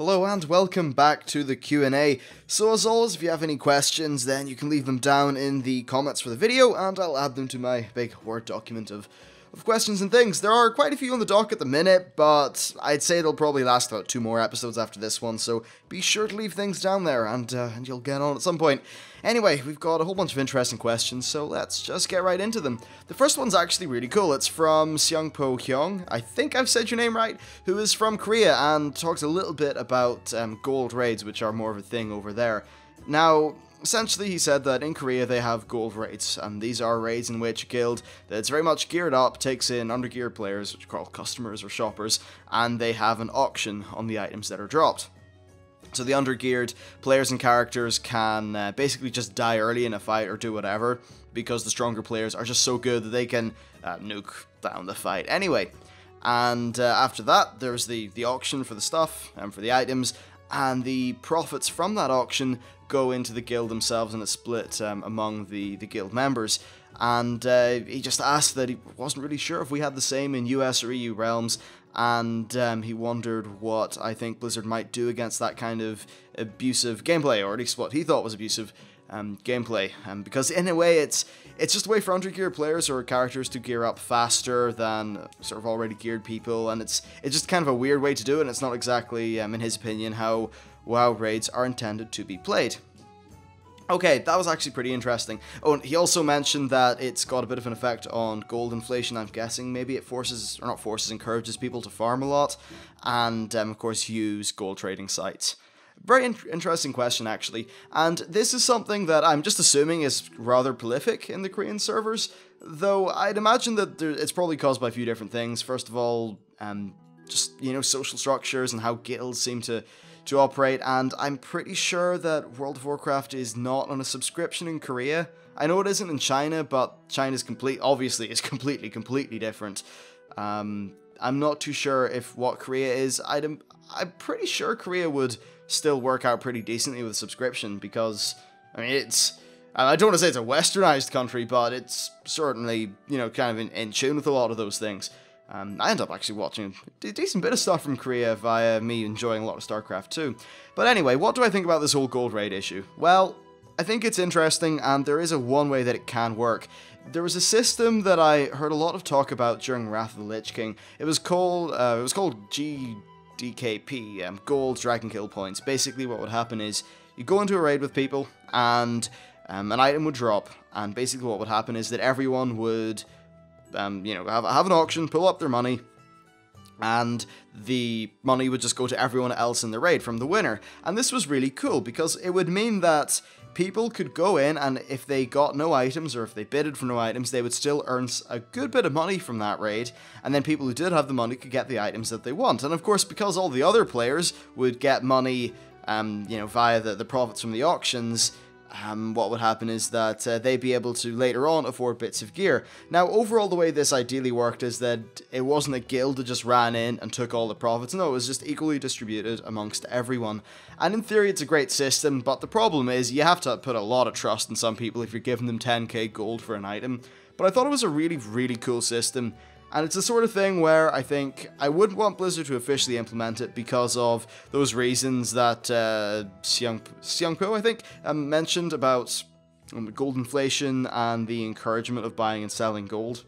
Hello and welcome back to the Q&A. So as always, if you have any questions, then you can leave them down in the comments for the video, and I'll add them to my big Word document of questions and things. There are quite a few on the dock at the minute, but I'd say they'll probably last about 2 more episodes after this one, so be sure to leave things down there, and you'll get on at some point. Anyway, we've got a whole bunch of interesting questions, so let's just get right into them. The first one's actually really cool. It's from Seungpo Hyung, I think I've said your name right, who is from Korea and talks a little bit about gold raids, which are more of a thing over there. Now, essentially, he said that in Korea they have gold raids, and these are raids in which a guild that's very much geared up takes in undergeared players, which are called customers or shoppers, and they have an auction on the items that are dropped. So the undergeared players and characters can basically just die early in a fight or do whatever, because the stronger players are just so good that they can nuke down the fight anyway. And after that, there's the auction for the stuff and for the items, and the profits from that auction go into the guild themselves, and it's split among the guild members. And he just asked that he wasn't really sure if we had the same in US or EU realms, and he wondered what I think Blizzard might do against that kind of abusive gameplay, or at least what he thought was abusive gameplay, because in a way it's just a way for undergeared players or characters to gear up faster than sort of already geared people, and it's just kind of a weird way to do it, and it's not exactly, in his opinion, how WoW raids are intended to be played. Okay, that was actually pretty interesting. Oh, and he also mentioned that it's got a bit of an effect on gold inflation. I'm guessing maybe it encourages people to farm a lot, and of course use gold trading sites. Very interesting question, actually, and this is something that I'm just assuming is rather prolific in the Korean servers, though I'd imagine that it's probably caused by a few different things. First of all, just, you know, social structures and how guilds seem to operate, and I'm pretty sure that World of Warcraft is not on a subscription in Korea. I know it isn't in China, but China's obviously is completely different. I'm not too sure if what Korea is. I'm pretty sure Korea would still work out pretty decently with a subscription, because, I mean, I don't want to say it's a westernized country, but it's certainly, you know, kind of in tune with a lot of those things. I end up actually watching a decent bit of stuff from Korea via me enjoying a lot of StarCraft too. But anyway, what do I think about this whole gold raid issue? Well, I think it's interesting, and there is one way that it can work. There was a system that I heard a lot of talk about during Wrath of the Lich King. It was called GDKP, Gold Dragon Kill Points. Basically, what would happen is you go into a raid with people, and an item would drop, and basically what would happen is that everyone would you know, have an auction, pull up their money, and the money would just go to everyone else in the raid from the winner. And this was really cool, because it would mean that people could go in, and if they got no items, or if they bidded for no items, they would still earn a good bit of money from that raid, and then people who did have the money could get the items that they want. And of course, because all the other players would get money, you know, via the profits from the auctions, what would happen is that they'd be able to later on afford bits of gear. Now, overall, the way this ideally worked is that it wasn't a guild that just ran in and took all the profits. No, it was just equally distributed amongst everyone. And in theory, it's a great system, but the problem is you have to put a lot of trust in some people if you're giving them 10k gold for an item. But I thought it was a really cool system. And it's the sort of thing where I think I wouldn't want Blizzard to officially implement it because of those reasons that Seungpo, I think, mentioned about gold inflation and the encouragement of buying and selling gold.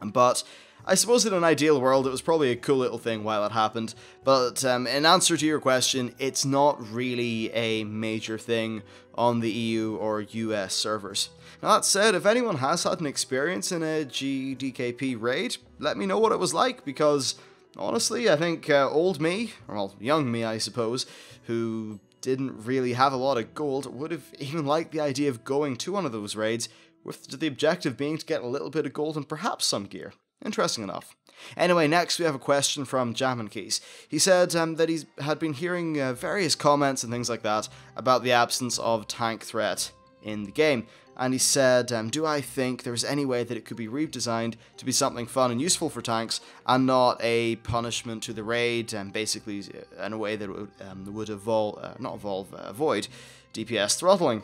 But I suppose in an ideal world, it was probably a cool little thing while it happened. But in answer to your question, it's not really a major thing on the EU or US servers. Now, that said, if anyone has had an experience in a GDKP raid, let me know what it was like, because honestly, I think old me, or well, young me I suppose, who didn't really have a lot of gold, would have even liked the idea of going to one of those raids, with the objective being to get a little bit of gold and perhaps some gear. Interesting enough. Anyway, next we have a question from Jammin Keys. He said that he had been hearing various comments and things like that about the absence of tank threat in the game. And he said, do I think there's any way that it could be redesigned to be something fun and useful for tanks, and not a punishment to the raid, and basically in a way that would avoid DPS throttling?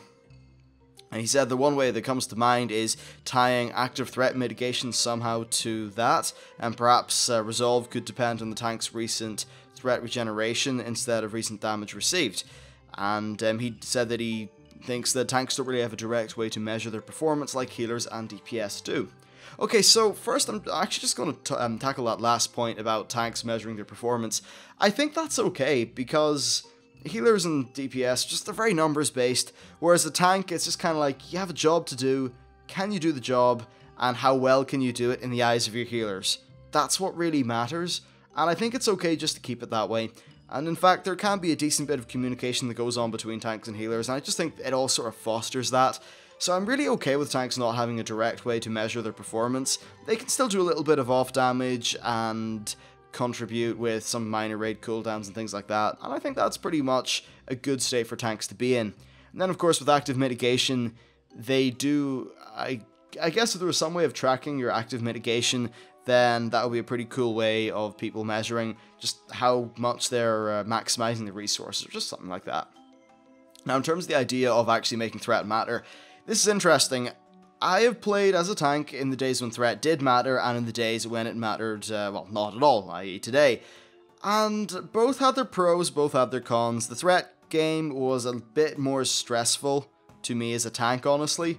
And he said the one way that comes to mind is tying active threat mitigation somehow to that, and perhaps Resolve could depend on the tank's recent threat regeneration instead of recent damage received. And he said that he thinks that tanks don't really have a direct way to measure their performance like healers and DPS do. Okay, so first I'm actually just going to tackle that last point about tanks measuring their performance. I think that's okay, because healers and DPS, just they're very numbers based, whereas a tank, it's just kind of like, you have a job to do, can you do the job, and how well can you do it in the eyes of your healers? That's what really matters, and I think it's okay just to keep it that way. And in fact, there can be a decent bit of communication that goes on between tanks and healers, and I just think it all sort of fosters that. So I'm really okay with tanks not having a direct way to measure their performance. They can still do a little bit of off damage and contribute with some minor raid cooldowns and things like that, and I think that's pretty much a good state for tanks to be in. And then of course with active mitigation, they do, I guess if there was some way of tracking your active mitigation, then that would be a pretty cool way of people measuring just how much they're maximizing the resources, or just something like that. Now in terms of the idea of actually making threat matter, this is interesting. I have played as a tank in the days when threat did matter, and in the days when it mattered, well, not at all, i.e. today. And both had their pros, both had their cons. The threat game was a bit more stressful to me as a tank, honestly.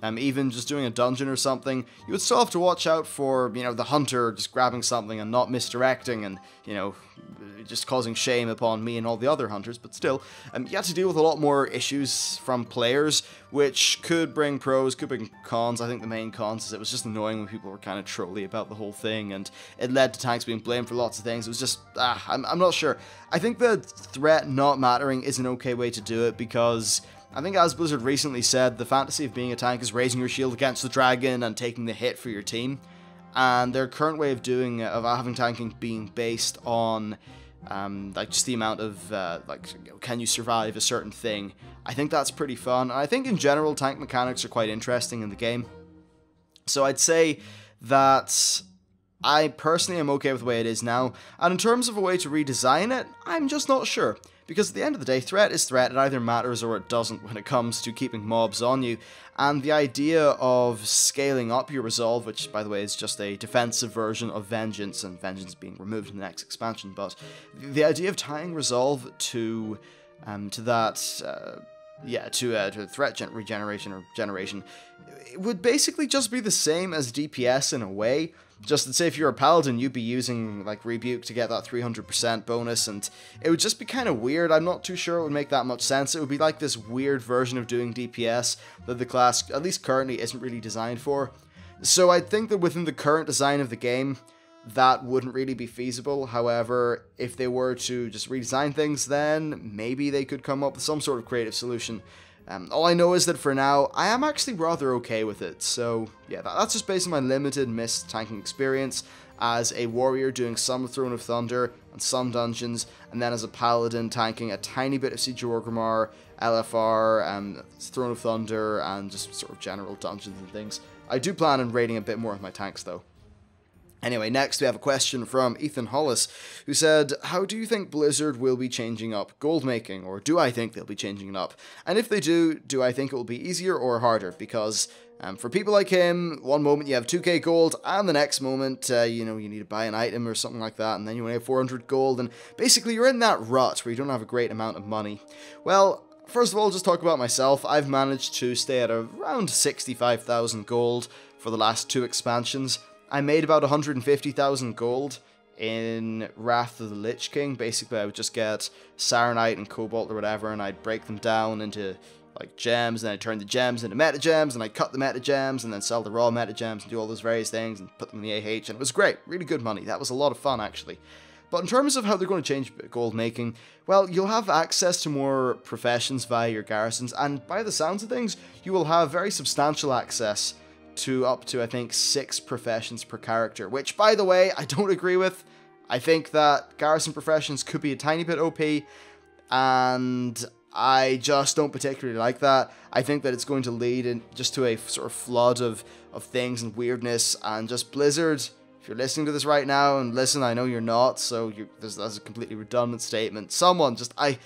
Even just doing a dungeon or something, you would still have to watch out for, you know, the hunter just grabbing something and not misdirecting and, you know, just causing shame upon me and all the other hunters, but still, you had to deal with a lot more issues from players, which could bring pros, could bring cons. I think the main cons is it was just annoying when people were kind of trolly about the whole thing, and it led to tanks being blamed for lots of things. It was just, I'm not sure. I think the threat not mattering is an okay way to do it, because I think, as Blizzard recently said, the fantasy of being a tank is raising your shield against the dragon and taking the hit for your team. And their current way of doing of having tanking being based on like just the amount of like, you know, can you survive a certain thing, I think that's pretty fun. And I think in general tank mechanics are quite interesting in the game. So I'd say that I personally am okay with the way it is now. And in terms of a way to redesign it, I'm just not sure. Because at the end of the day, threat is threat, it either matters or it doesn't when it comes to keeping mobs on you, and the idea of scaling up your resolve, which by the way is just a defensive version of vengeance, and vengeance being removed in the next expansion, but the idea of tying resolve to threat regeneration or generation, it would basically just be the same as DPS in a way. Just to say, if you're a paladin, you'd be using like Rebuke to get that 300% bonus, and it would just be kind of weird. I'm not too sure it would make that much sense. It would be like this weird version of doing DPS that the class, at least currently, isn't really designed for. So I think that within the current design of the game, that wouldn't really be feasible. However, if they were to just redesign things, then maybe they could come up with some sort of creative solution. All I know is that for now, I am actually rather okay with it. So yeah, that's just based on my limited mist tanking experience as a warrior doing some Throne of Thunder and some dungeons, and then as a paladin tanking a tiny bit of Siege of Orgrimmar, LFR, Throne of Thunder, and just sort of general dungeons and things. I do plan on raiding a bit more of my tanks though. Anyway, next we have a question from Ethan Hollis, who said, how do you think Blizzard will be changing up gold making, or do I think they'll be changing it up? And if they do I think it will be easier or harder? Because for people like him, one moment you have 2k gold, and the next moment, you know, you need to buy an item or something like that, and then you only have 400 gold, and basically you're in that rut where you don't have a great amount of money. Well, first of all, just talk about myself. I've managed to stay at around 65,000 gold for the last 2 expansions. I made about 150,000 gold in Wrath of the Lich King. Basically, I would just get Saronite and Cobalt or whatever, and I'd break them down into like gems, and then I'd turn the gems into meta gems, and I'd cut the meta gems, and then sell the raw meta gems, and do all those various things, and put them in the AH, and it was great. Really good money. That was a lot of fun, actually. But in terms of how they're going to change gold making, well, you'll have access to more professions via your garrisons, and by the sounds of things, you will have very substantial access to up to, I think, 6 professions per character, which, by the way, I don't agree with. I think that garrison professions could be a tiny bit OP, and I just don't particularly like that. I think that it's going to lead in just to a sort of flood of things and weirdness, and just Blizzard, if you're listening to this right now, and listen, I know you're not, so that's a completely redundant statement. Someone just, I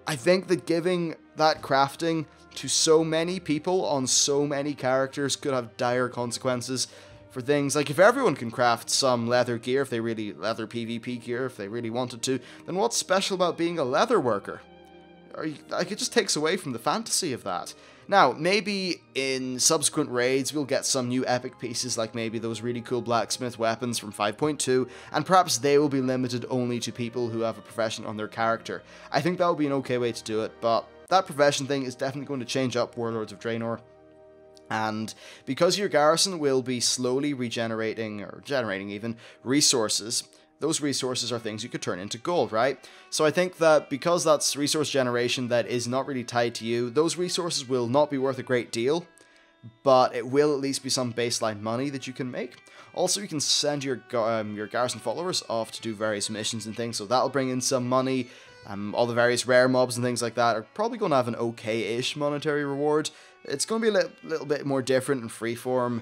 think that giving that crafting to so many people on so many characters could have dire consequences for things like if everyone can craft some leather gear, leather PvP gear, if they really wanted to, then what's special about being a leather worker? Like, it just takes away from the fantasy of that. Now, maybe in subsequent raids we'll get some new epic pieces, like maybe those really cool blacksmith weapons from 5.2, and perhaps they will be limited only to people who have a profession on their character. I think that would be an okay way to do it, but that profession thing is definitely going to change up Warlords of Draenor. And because your garrison will be slowly regenerating, or generating even, resources, those resources are things you could turn into gold, right? So I think that because that's resource generation that is not really tied to you, those resources will not be worth a great deal, but it will at least be some baseline money that you can make. Also, you can send your garrison followers off to do various missions and things, so that'll bring in some money. All the various rare mobs and things like that are probably going to have an okay-ish monetary reward. It's going to be a little bit more different and freeform,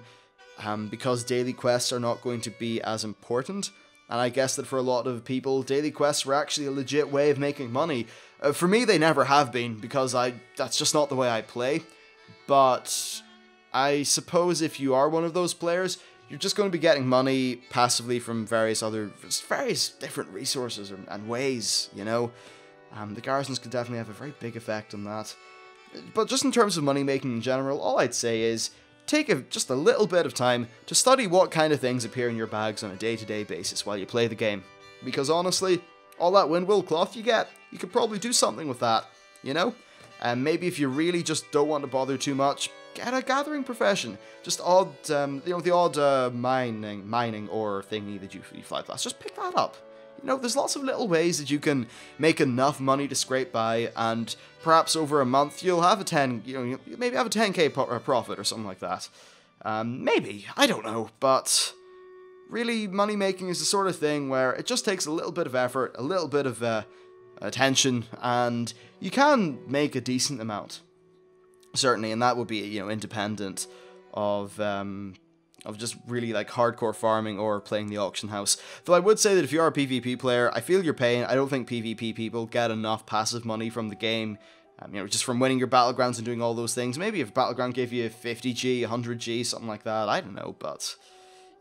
because daily quests are not going to be as important. And I guess that for a lot of people, daily quests were actually a legit way of making money. For me, they never have been, because that's just not the way I play. But I suppose if you are one of those players, you're just going to be getting money passively from various different resources and ways, you know. The garrisons could definitely have a very big effect on that. But just in terms of money making in general, all I'd say is take just a little bit of time to study what kind of things appear in your bags on a day-to-day basis while you play the game. Because honestly, all that windwool cloth you get, you could probably do something with that, you know? And maybe if you really just don't want to bother too much, get a gathering profession. Just the odd mining ore thingy that you fly past. Just pick that up. You know, there's lots of little ways that you can make enough money to scrape by, and perhaps over a month you'll have maybe have a 10k profit or something like that. Maybe, I don't know, but really money making is the sort of thing where it just takes a little bit of effort, a little bit of attention, and you can make a decent amount. Certainly, and that would be, independent of just really like hardcore farming or playing the auction house. Though I would say that if you are a PvP player, I feel your pain. I don't think PvP people get enough passive money from the game, just from winning your battlegrounds and doing all those things. Maybe if battleground gave you 50G, 100G, something like that, I don't know, but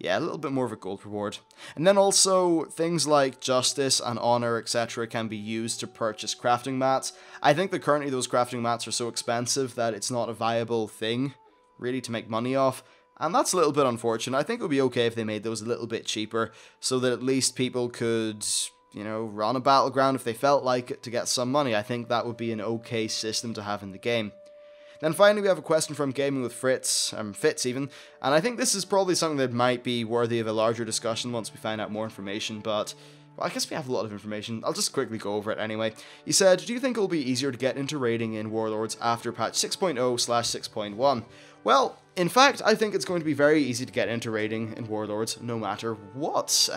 yeah, a little bit more of a gold reward. And then also, things like justice and honor, etc. can be used to purchase crafting mats. I think that currently those crafting mats are so expensive that it's not a viable thing, really, to make money off. And that's a little bit unfortunate. I think it would be okay if they made those a little bit cheaper, so that at least people could, run a battleground if they felt like it to get some money. I think that would be an okay system to have in the game. Then finally we have a question from Gaming with Fitz even, and I think this is probably something that might be worthy of a larger discussion once we find out more information, but well, I guess we have a lot of information. I'll just quickly go over it anyway. He said, do you think it will be easier to get into raiding in Warlords after patch 6.0/6.1? Well, in fact, I think it's going to be very easy to get into raiding in Warlords no matter what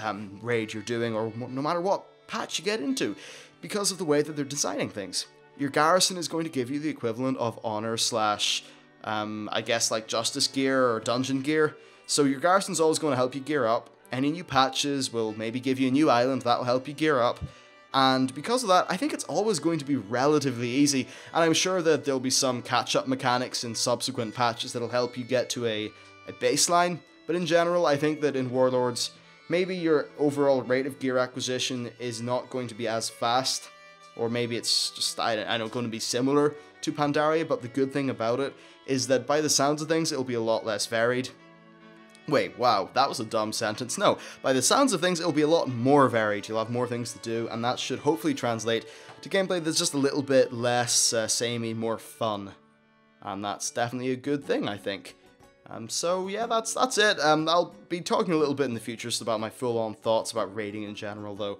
raid you're doing or no matter what patch you get into, because of the way that they're designing things. Your garrison is going to give you the equivalent of honor / I guess like justice gear or dungeon gear. So your garrison's always going to help you gear up. Any new patches will maybe give you a new island that will help you gear up. And because of that, I think it's always going to be relatively easy. And I'm sure that there'll be some catch-up mechanics in subsequent patches that'll help you get to a baseline. But in general, I think that in Warlords, maybe your overall rate of gear acquisition is not going to be as fast. Or maybe it's just, I don't know, going to be similar to Pandaria, but the good thing about it is that by the sounds of things, it'll be a lot less varied. Wait, wow, that was a dumb sentence. No, by the sounds of things, it'll be a lot more varied. You'll have more things to do, and that should hopefully translate to gameplay that's just a little bit less samey, more fun. And that's definitely a good thing, I think. So yeah, that's it. I'll be talking a little bit in the future just about my full-on thoughts about raiding in general, though.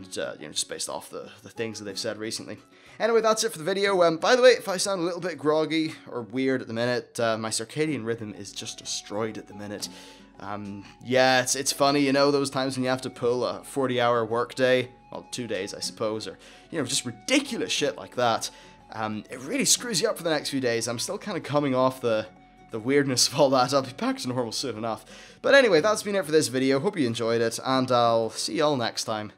Just based off the things that they've said recently. Anyway, that's it for the video. By the way, if I sound a little bit groggy or weird at the minute, my circadian rhythm is just destroyed at the minute. Yeah, it's funny, those times when you have to pull a 40-hour workday, well, 2 days, I suppose, or, just ridiculous shit like that. It really screws you up for the next few days. I'm still kind of coming off the weirdness of all that. I'll be back to normal soon enough. But anyway, that's been it for this video. Hope you enjoyed it, and I'll see y'all next time.